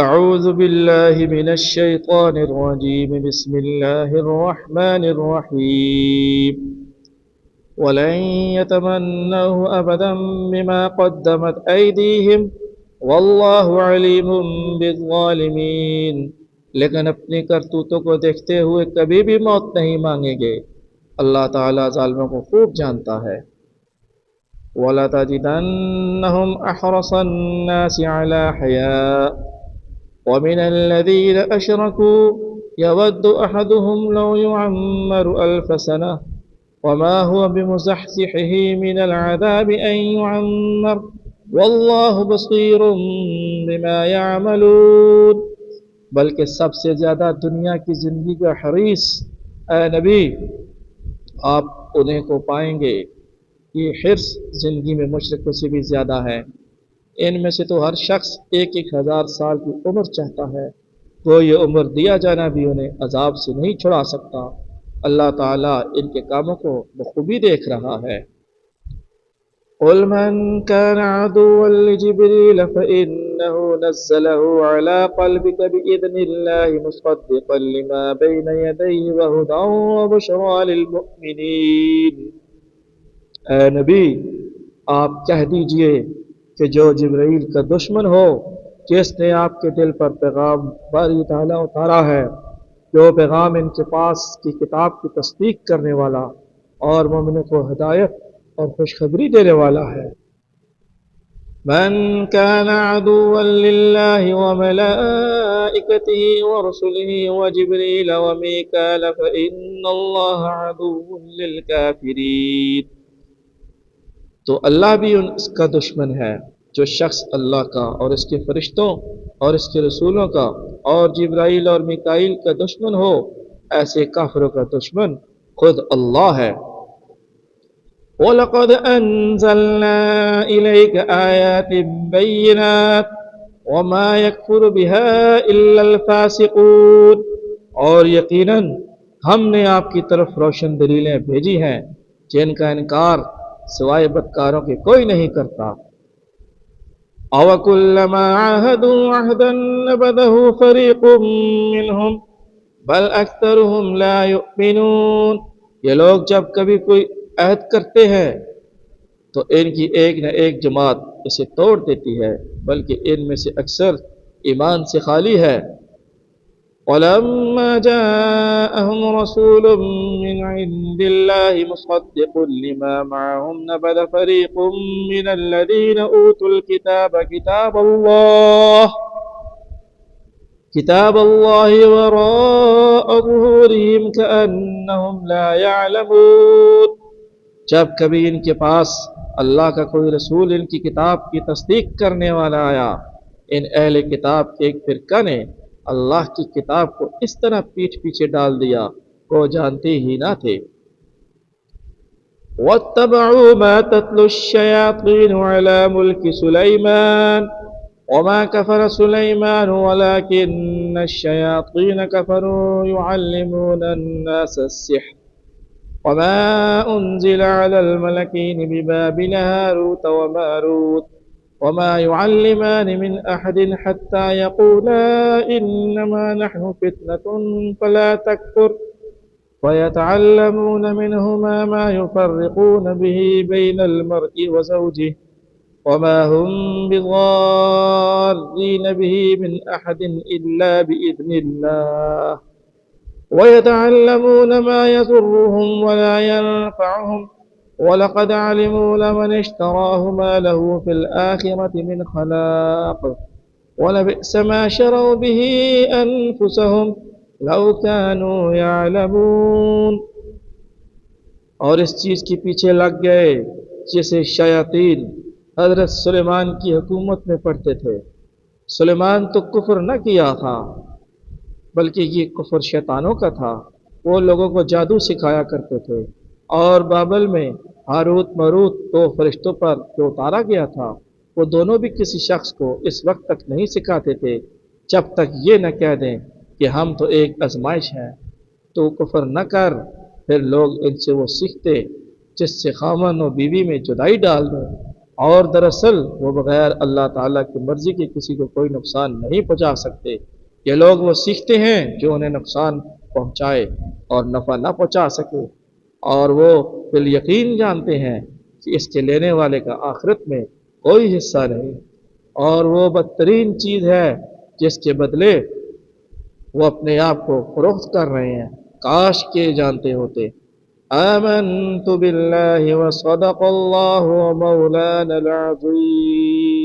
أعوذ بالله من الشيطان الرجيم بسم الله الرحمن الرحيم ولن يتمنوه أبدا بما قدمت أيديهم والله عليم بالظالمين لیکن اپنی کرتوتوں کو دیکھتے ہوئے کبھی بھی موت نہیں مانگیں گے، اللہ تعالیٰ ظالموں کو خوب جانتا ہے۔ وَلَتَجِدَنَّهُمْ أَحْرَصَ النَّاسِ عَلَى حَيَاءٍ وَمِنَ الَّذِينَ أَشْرَكُوا يَوَدُّ أَحَدُهُمْ لَوْ يُعَمَّرُ أَلْفَ سَنَةٍ وَمَا هُوَ بِمُزَحْزِحِهِ مِنَ الْعَذَابِ أَنْ يُعَمَّرَ وَاللَّهُ بَصِيرٌ بِمَا يَعْمَلُونَ۔ بلکہ سب سے زیادہ دنیا کی زندگی کا حریص اے نبی آپ انہیں کو پائیں گے، یہ حرص زندگی میں مشرکوں سے بھی زیادہ ہے۔ ان میں سے تو ہر شخص 1000 سال کی عمر چاہتا ہے، وہ یہ عمر دیا جانا بھی انہیں عذاب سے نہیں چھڑا سکتا۔ اللہ تعالیٰ ان کے کاموں کو بخوبی دیکھ رہا ہے۔ قل من كان عدوا لجبريل فإنه نزله على قلبك بإذن الله مصدقا لما بين يديه وهدى وبشرى للمؤمنين۔ اے نبی آپ کہہ دیجئے کہ جو جبرائیل کا دشمن ہو، جس نے آپ کے دل پر پیغام باری تعالیٰ اتارا ہے، جو پیغام ان کے پاس کی کتاب کی تصدیق کرنے والا اور مومنوں کو ہدایت اور خوشخبری دینے والا ہے۔ من كان عدوا لله وملائكته ورسله وجبريل وميكال فإن الله عدو للكافرين۔ تو اللہ بھی اس کا دشمن ہے، جو شخص اللہ کا اور اس کے فرشتوں اور اس کے رسولوں کا اور جبرائیل اور میکائیل کا دشمن ہو، ایسے کافروں کا دشمن خود اللہ ہے۔ وَلَقَدْ أَنزَلْنَا إِلَيْكَ آيَاتٍ بَيِّنَاتٍ وَمَا يَكْفُرُ بِهَا إِلَّا الْفَاسِقُونَ، اور یقیناً ہم نے آپ کی طرف روشن دلیلیں بھیجی ہیں جن کا انکار سوائے بدکاروں کے کوئی نہیں کرتا۔ أَوَكُلَّمَا عَاهَدُوا عَهْدًا نَبَذَهُ فَرِيقٌ مِّنْهُمْ بَلْ أَكْثَرُهُمْ لَا يُؤْمِنُونَ۔ یہ لوگ جب کبھی کوئی عہد کرتے ہیں تو ان کی ایک نہ ایک جماعت اسے توڑ دیتی ہے، بلکہ ان میں سے اکثر ایمان سے خالی ہے۔ وَلَمَّا جَاءَهُمْ رَسُولٌ مِّنْ عِندِ اللَّهِ مُصَدِّقٌ لِّمَا مَعَهُمْ نَبَذَ فَرِيقٌ مِّنَ الَّذِينَ أُوتُوا الْكِتَابَ كِتَابَ اللَّهِ وَرَاءَ ظُهُورِهِمْ كَأَنَّهُمْ لَا يَعْلَمُونَ۔ جب کبھی ان کے پاس اللہ کا کوئی رسول ان کی کتاب کی تصدیق کرنے والا آیا، ان اہل کتاب کے ایک فرقہ نے اللہ کی کتاب کو اس طرح پیٹھ پیچھے ڈال دیا وہ جانتے ہی نہ تھے۔ وَاتَّبَعُوا مَا تَتْلُو الشَّيَاطِينُ عَلَى مُلْكِ سُلَيْمَانَ وَمَا كَفَرَ سُلَيْمَانُ وَلَكِنَّ الشَّيَاطِينَ كَفَرُوا يُعَلِّمُونَ النَّاسَ السِّحْرَ وَمَا أُنزِلَ عَلَى الْمَلَكَيْنِ بِبَابِلَ هَارُوتَ وَمَارُوتَ وَمَا يُعَلِّمَانِ مِنْ أَحَدٍ حَتَّى يَقُولَا إِنَّمَا نَحْنُ فِتْنَةٌ فَلَا تَكْفُرْ وَيَتَعَلَّمُونَ مِنْهُمَا مَا يُفَرِّقُونَ بِهِ بَيْنَ الْمَرْءِ وَزَوْجِهِ وَمَا هُمْ بِضَارِّينَ بِهِ مِنْ أَحَدٍ إِلَّا بِإِذْنِ اللَّهِ وَيَتَعَلَّمُونَ مَا يَضُرُّهُمْ وَلَا يَنفَعُهُمْ وَلَقَدْ عَلِمُوا لَمَنِ اشْتَرَاهُ مَا لَهُ فِي الْآخِرَةِ مِنْ خَلَاقٍ وَلَبِئْسَ مَا شَرَوْا بِهِ أَنفُسَهُمْ لَوْ كَانُوا يَعْلَمُونَ۔ اور اس چیز کے پیچھے لگ گئے جسے شیاطین حضرت سلیمان کی حکومت میں پڑھتے تھے۔ سلیمان تو کفر نہ کیا تھا، بلکہ یہ کفر شیطانوں کا تھا۔ وہ لوگوں کو جادو سکھایا کرتے تھے، اور بابل میں ہاروت ماروت 2 فرشتوں پر جو اتارا گیا تھا، وہ دونوں بھی کسی شخص کو اس وقت تک نہیں سکھاتے تھے جب تک یہ نہ کہہ دیں کہ ہم تو ایک آزمائش ہیں، تو کفر نہ کر۔ پھر لوگ ان سے وہ سیکھتے جس سے خامن و بیوی میں جدائی ڈال دیں اور دراصل وہ بغیر اللہ تعالیٰ کی مرضی کے کسی کو کوئی نقصان نہیں پہنچا سکتے۔ یہ لوگ وہ سیکھتے ہیں جو انہیں نقصان پہنچائے اور نفع نہ پہنچا سکے، اور وہ بالیقین جانتے ہیں کہ اس کے لینے والے کا آخرت میں کوئی حصہ نہیں، اور وہ بدترین چیز ہے جس کے بدلے وہ اپنے آپ کو فروخت کر رہے ہیں۔ کاش کے جانتے ہوتے۔ آمنت باللہ وصدق اللہ مولانا العظیم۔